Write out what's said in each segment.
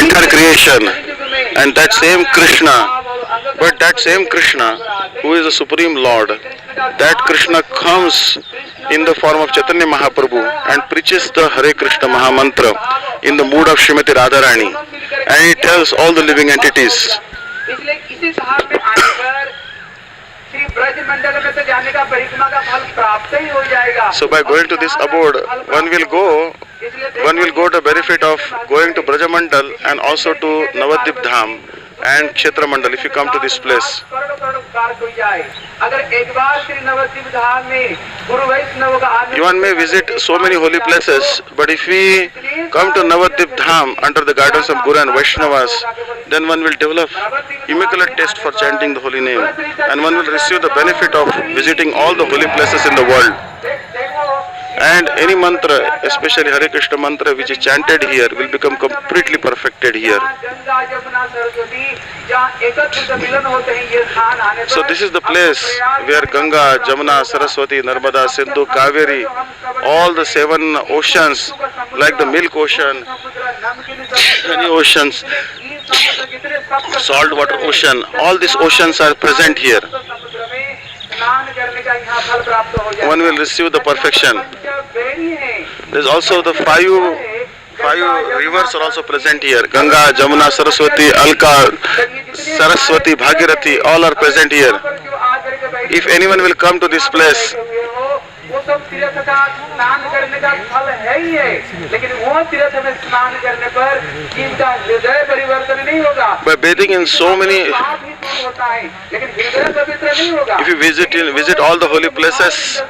entire creation. And that same Krishna, but that same Krishna, who is the Supreme Lord, that Krishna comes in the form of Chaitanya Mahaprabhu and preaches the Hare Krishna Mahamantra in the mood of Srimati Radharani, and he tells all the living entities. So by going to this abode, one will go to benefit of going to Brajamandal and also to Navadvip Dham and Kshetra Mandal if you come to this place. One may visit so many holy places, but if we come to Navadvip Dham under the guidance of Guru and Vaishnavas, then one will develop immaculate taste for chanting the holy name, and one will receive the benefit of visiting all the holy places in the world. And any mantra, especially Hare Krishna mantra, which is chanted here, will become completely perfected here. So this is the place where Ganga, Jamuna, Saraswati, Narmada, Sindhu, Kaveri, all the 7 oceans, like the milk ocean, many oceans, salt water ocean, all these oceans are present here. One will receive the perfection. There is also the five rivers are also present here. Ganga, Jamuna, Saraswati, Alka, Saraswati, Bhagirathi, all are present here. If anyone will come to this place, by bathing in so many, if you visit all the holy places,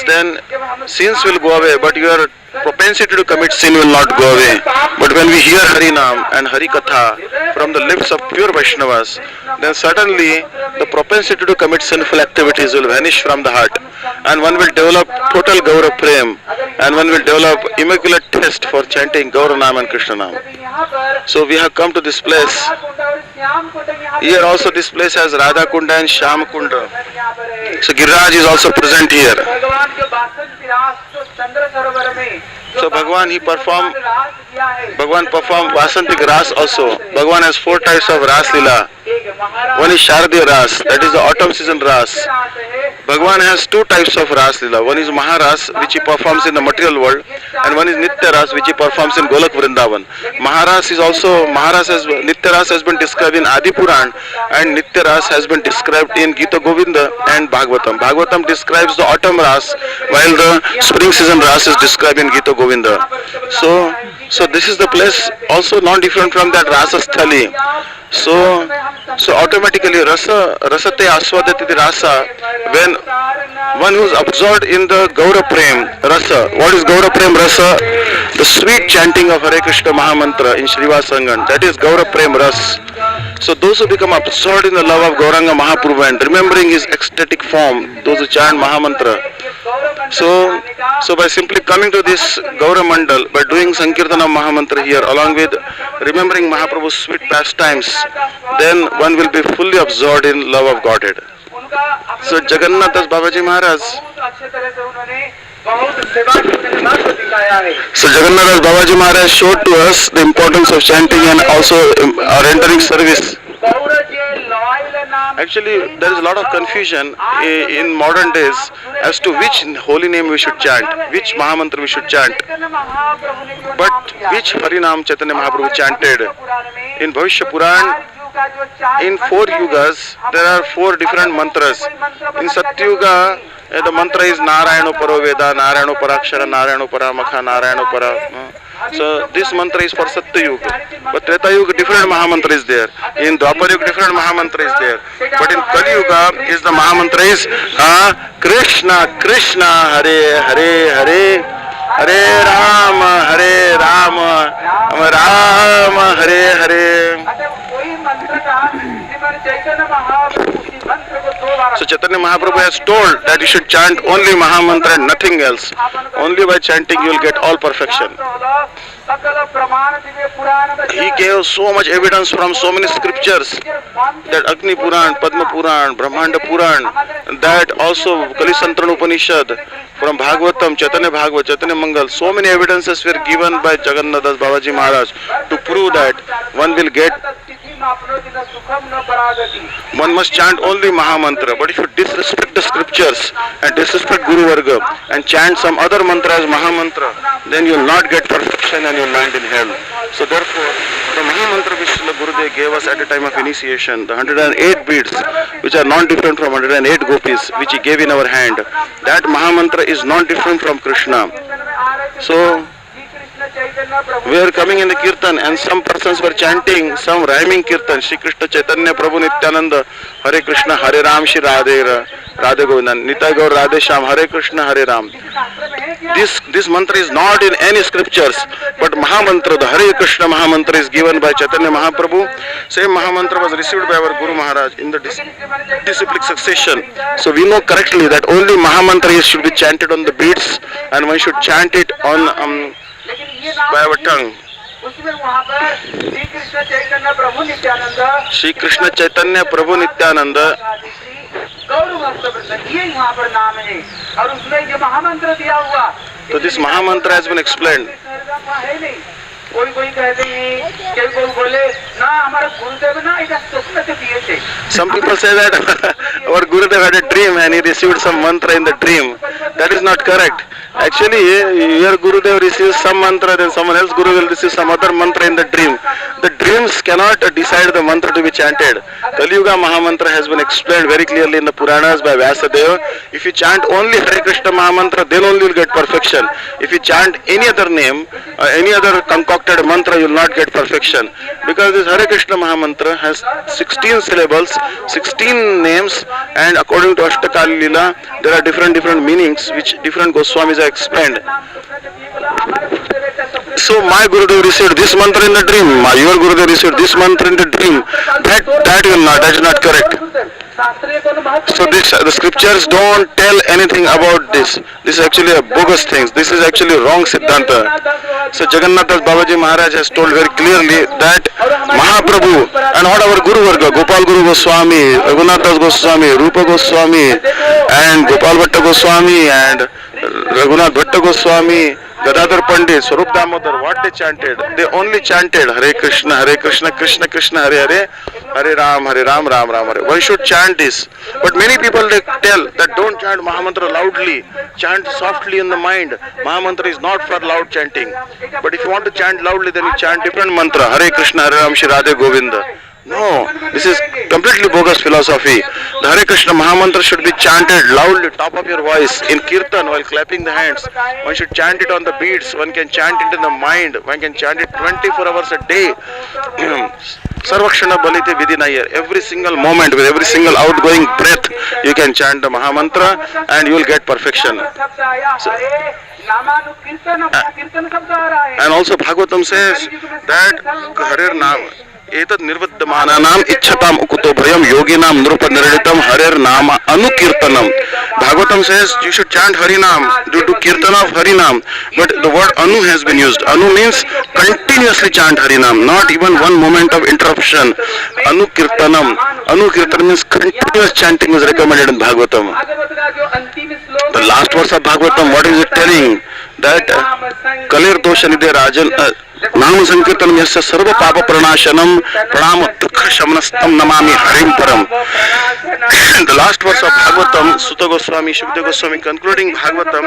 then sins will go away, but your propensity to commit sin will not go away. But when we hear Harinam and Harikatha from the lips of pure Vaishnavas, then suddenly the propensity to commit sinful activities will vanish from the heart, and one will develop total Gaura Prem, and one will develop immaculate taste for chanting Gauranam and Krishnanam. So we have come to this place. Here also this place has Radha Kunda and Shyam Kunda. So Giriraj is also present here. So Bhagwan performed Vasantik Ras also. Bhagwan has 4 types of Ras Lila. One is Shardiya Ras, that is the autumn season Ras. Bhagwan has 2 types of Ras Lila. One is Maharas, which he performs in the material world, and one is Nitya Ras, which he performs in Golak Vrindavan. Nitya Ras has been described in Adi Puran, and Nitya Ras has been described in Gita Govinda and Bhagavatam. Bhagavatam describes the autumn Ras, while the spring season Ras is described in Gita Govinda. So this is the place also not different from that Rasa Sthali. So automatically rasate aswadati rasa, when one who is absorbed in the Gaura Prem rasa. What is Gaura Prem rasa? The sweet chanting of Hare Krishna Mahamantra in Srivasangan, that is Gaura Prem ras. So those who become absorbed in the love of Gauranga Mahaprabhu and remembering his ecstatic form, those who chant Mahamantra. So by simply coming to this Gaura Mandal, by doing Sankirtana Mahamantra here, along with remembering Mahaprabhu's sweet pastimes, then one will be fully absorbed in love of Godhead. So Jagannath Das Babaji Maharaj. So Jagannath Das Babaji Maharaj showed to us the importance of chanting and also rendering service. Actually, there is a lot of confusion in modern days as to which holy name we should chant, which Mahamantra we should chant. But which Harinam Chaitanya Mahaprabhu chanted? In Bhavishya Puran, in 4 yugas, there are 4 different mantras. In Satyuga, the mantra is Narayano Paro Veda, Narayano Parakshara, Narayano Paramakha, Narayano Para. So this mantra is for Satya Yuga. But Treta Yuga, different Mahamantra is there. In Dwapar Yuga, different Mahamantra is there. But in Kali Yuga, is the Mahamantra is Krishna, Krishna, Hare, Hare, Hare, Hare Rama, Rama, Hare, Hare. So Chaitanya Mahaprabhu has told that you should chant only Mahamantra and nothing else. Only by chanting you will get all perfection. He gave so much evidence from so many scriptures, that Agni Puran, Padma Puran, Brahmanda Puran, that also Kalisantrana Upanishad, from Bhagavatam, Chaitanya Bhagavad, Chaitanya Mangal, so many evidences were given by Jagannath Das Babaji Maharaj to prove that one will get, one must chant only Mahamantra. But if you disrespect the scriptures and disrespect Guru Varga and chant some other mantra as Mahamantra, then you will not get perfection and you will land in hell. So therefore, the Mahamantra which Srila Gurudev gave us at the time of initiation, the 108 beads, which are non-different from 108 gopis, which he gave in our hand, that Mahamantra is non-different from Krishna. So we are coming in the kirtan and some persons were chanting some rhyming kirtan, Shri Krishna Chaitanya Prabhu Nityananda, Hare Krishna, Hare Ram, Shri Radhe Govinda, Nitai Gaur Radhe Sham, Hare Krishna, Hare Ram. This mantra is not in any scriptures, but Mahamantra, the Hare Krishna Mahamantra is given by Chaitanya Mahaprabhu. Same Mahamantra was received by our Guru Maharaj in the disciplic succession. So we know correctly that only Mahamantra should be chanted on the beads and one should chant it on by our tongue. Shri Krishna Chaitanya Prabhu Nityananda, so this Mahamantra has been explained. Some people say that our Gurudev had a dream and he received some mantra in the dream. That is not correct. Actually, your Gurudev receives some mantra, then someone else Guru will receive some other mantra in the dream. The dreams cannot decide the mantra to be chanted. Kali Yuga Mahamantra has been explained very clearly in the Puranas by Vyasadeva. If you chant only Hare Krishna Mahamantra, then only you will get perfection. If you chant any other name, any other concocted mantra, you will not get perfection. Because this Hare Krishna Mahamantra has 16 syllables, 16 names, and according to Ashtakali Leela, there are different meanings which different Goswamis have explained. So my Gurudev received this mantra in the dream, your Gurudev received this mantra in the dream. That is not correct. So the scriptures don't tell anything about this. This is actually a bogus thing. This is actually wrong Siddhanta. So Jagannath Das Babaji Maharaj has told very clearly that Mahaprabhu and what our Guru Varga, Gopal Guru Goswami, Raghunath Das Goswami, Rupa Goswami, and Gopal Bhatta Goswami, and Raghunath Bhatta Goswami, Gadadhar Pandit, Swarup Damodar, what they chanted? They only chanted Hare Krishna, Krishna Krishna, Hare Hare, Hare Ram, Ram Ram, Hare. One should chant this. But many people they tell that don't chant Mahamantra loudly, chant softly in the mind. Mahamantra is not for loud chanting. But if you want to chant loudly, then you chant different mantra, Hare Krishna, Hare Ram, Shri Radhe Govinda. No, this is completely bogus philosophy. The Hare Krishna Mahamantra should be chanted loudly, top of your voice, in kirtan while clapping the hands. One should chant it on the beats, one can chant it in the mind, one can chant it 24 hours a day. Sarvakshana Balite Vidinaya. Every single moment, with every single outgoing breath, you can chant the Mahamantra and you will get perfection. So, and also Bhagavatam says that Harer Nam एतत् निर्वद्यमानानाम इच्छताम उकुतो भयम योगिनाम नृप निर्णितम हरेर नाम अनुकीर्तनम. Bhagavatam says you should chant Harinam, do kirtan of Harinam, but the word anu has been used. Anu means continuously chant Harinam, not even one moment of interruption. Anukirtanam. Anukirtan means continuous chanting is recommended in Bhagavatam. The last verse of Bhagavatam, what is it telling? That Kalir Doshanide Rajan Nam Sankirtanam Yasya Sarva Papa Pranashanam Pranam Dukha Shamanastam Namami Harim Param. The last verse of Bhagavatam, Sutta Goswami, Shukdev Goswami concluding Bhagavatam,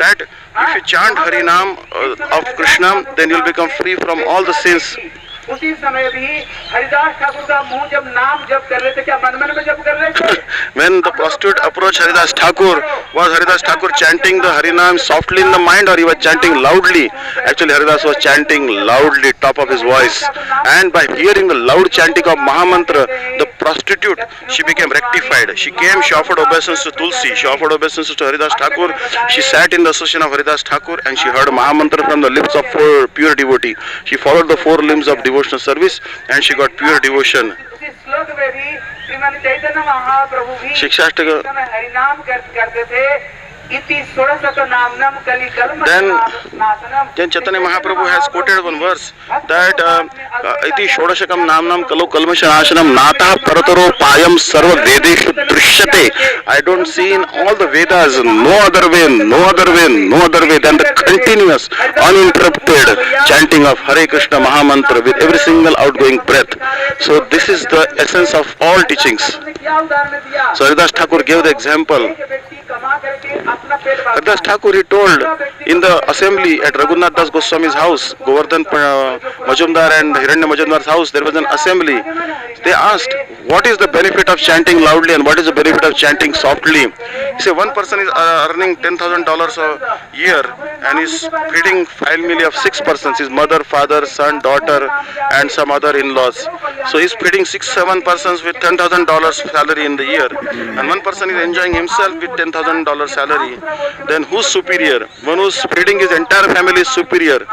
that if you chant Harinam of Krishna, then you will become free from all the sins. उसी समय भी हरिदास ठाकुर का मुंह जब नाम जप कर रहे थे, क्या मन मन में जप कर रहे थे? When the prostitute approached Haridas Thakur, was Haridas Thakur chanting the Harinam softly in the mind, or he was chanting loudly? Actually, Haridas was chanting loudly, top of his voice. And by hearing the loud chanting of Mahamantra, the prostitute, she became rectified. She came, she offered obeisance to Tulsi, she offered obeisance to Haridas Thakur. She sat in the association of Haridas Thakur and she heard Mahamantra from the lips of four pure devotee. She followed the four limbs of devotional service and she got pure devotion. Shikshashtaka Then Chaitanya Mahaprabhu has quoted one verse that iti shodashakam namnam kalu kalmashanashanam natah parataro payam sarva vedeshu drishyate. I don't see in all the Vedas no other way than the continuous uninterrupted chanting of Hare Krishna Mahamantra with every single outgoing breath. So this is the essence of all teachings. So Haridas Thakur gave the example. Haridas Thakur, he told in the assembly at Raghunath Das Goswami's house, Govardhan Majumdar and Hiranya Majumdar's house, there was an assembly. They asked, what is the benefit of chanting loudly and what is the benefit of chanting softly? He said, one person is earning $10,000 a year and is feeding family of 6 persons, his mother, father, son, daughter and some other in-laws. So he's feeding 6-7 persons with $10,000 salary in the year, and one person is enjoying himself with $10,000 salary. Then who's superior? One who's feeding his entire family is superior.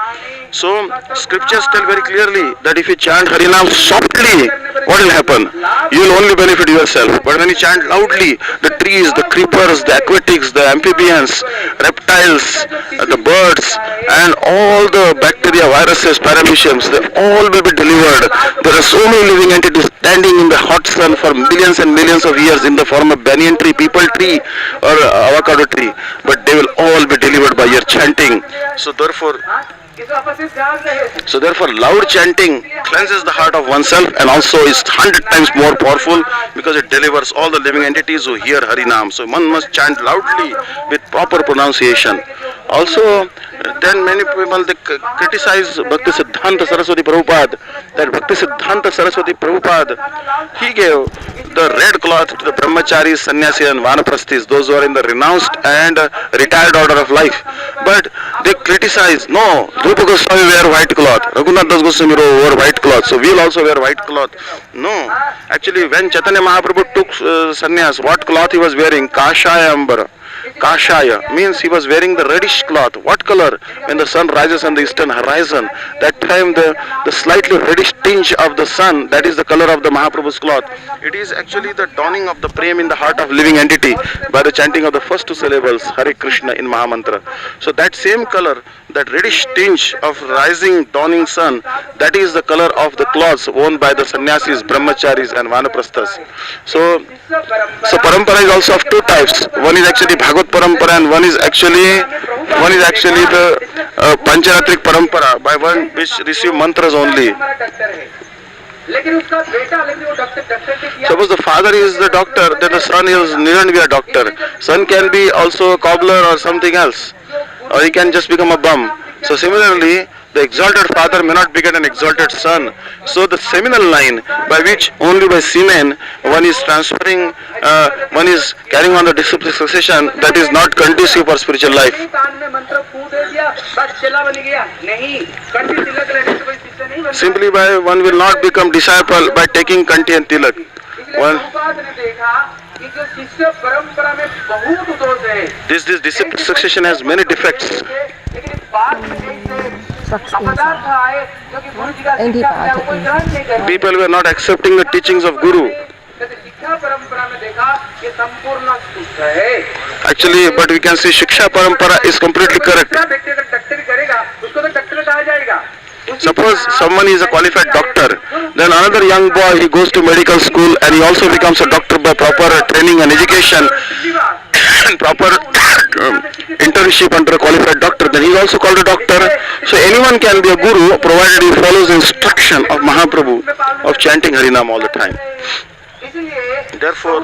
So scriptures tell very clearly that if you chant Harinam softly, what will happen? You will only benefit yourself. But when you chant loudly, the trees, the creepers, the aquatics, the amphibians, reptiles, the birds, and all the bacteria, viruses, parameciums, they all will be delivered. There are so many living entities standing in the hot sun for millions and millions of years in the form of banyan tree, people tree, or avocado tree. But they will all be delivered by your chanting. So therefore, loud chanting cleanses the heart of oneself and also is 100 times more powerful because it delivers all the living entities who hear Harinam. So one must chant loudly with proper pronunciation. Also, then many people they criticize Bhakti Siddhanta Saraswati Prabhupada, that Bhakti Siddhanta Saraswati Prabhupada, he gave the red cloth to the brahmacharis, sannyasis and vanaprasthis, those who are in the renounced and retired order of life. But they criticize, no, Rupa Goswami wear white cloth, Raghunath Das Goswami wore white cloth, so we will also wear white cloth. No, actually when Chaitanya Mahaprabhu took sannyas, what cloth he was wearing? Kashaya Ambara. Kashaya means he was wearing the reddish cloth. What color? When the sun rises on the eastern horizon, that time the slightly reddish tinge of the sun, that is the color of the Mahaprabhu's cloth. It is actually the dawning of the prem in the heart of living entity by the chanting of the first 2 syllables, Hare Krishna in Mahamantra. So that same color, that reddish tinge of rising dawning sun, that is the color of the cloths worn by the sannyasis, brahmacharis and vanaprasthas. So parampara is also of 2 types. One is actually Bhagavad Parampara and one is actually the Pancharatrik Parampara, by one which receive mantras only. Suppose the father is the doctor, then the son needn't be a doctor. Son can be also a cobbler or something else, or he can just become a bum. So similarly, the exalted father may not beget an exalted son. So the seminal line by which only by semen one is transferring, one is carrying on the disciplic succession, that is not conducive for spiritual life. Simply by one will not become disciple by taking Kanti and Tilak. This disciplic succession has many defects. People were not accepting the teachings of Guru. Actually, but we can see Shiksha Parampara is completely correct. Suppose someone is a qualified doctor, then another young boy, he goes to medical school and he also becomes a doctor by proper training and education and proper internship under a qualified doctor, then he is also called a doctor. So anyone can be a guru provided he follows the instruction of Mahaprabhu of chanting Harinam all the time. Therefore,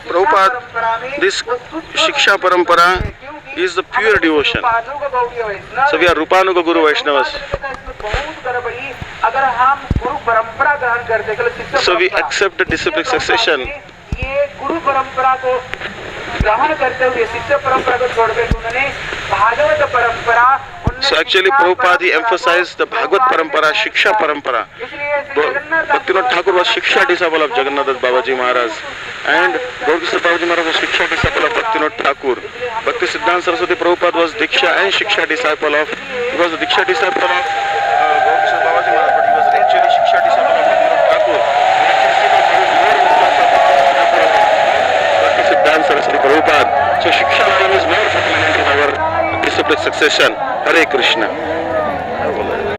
Prabhupada, this Shiksha Parampara is the pure devotion. So we are Rupanuga Guru Vaishnavas. So we accept the disciplic succession. So actually Prabhupada emphasized the Bhagavad Parampara, Shiksha Parampara. Bhaktivinoda Thakur was Shiksha disciple of Jagannath Das Babaji Maharaj, and Gaurkishore Babaji Maharaj was Shiksha disciple of Bhaktivinoda Thakur. Bhakti Siddhanta Saraswati Prabhupada was Diksha and Shiksha disciple of, he was the Diksha disciple of Gaurkishore Babaji Maharaj, but he was actually Shiksha disciple of Bhaktivinoda Thakur. Bhakti Siddhanta Saraswati Prabhupada. So Shiksha succession. Hare Krishna.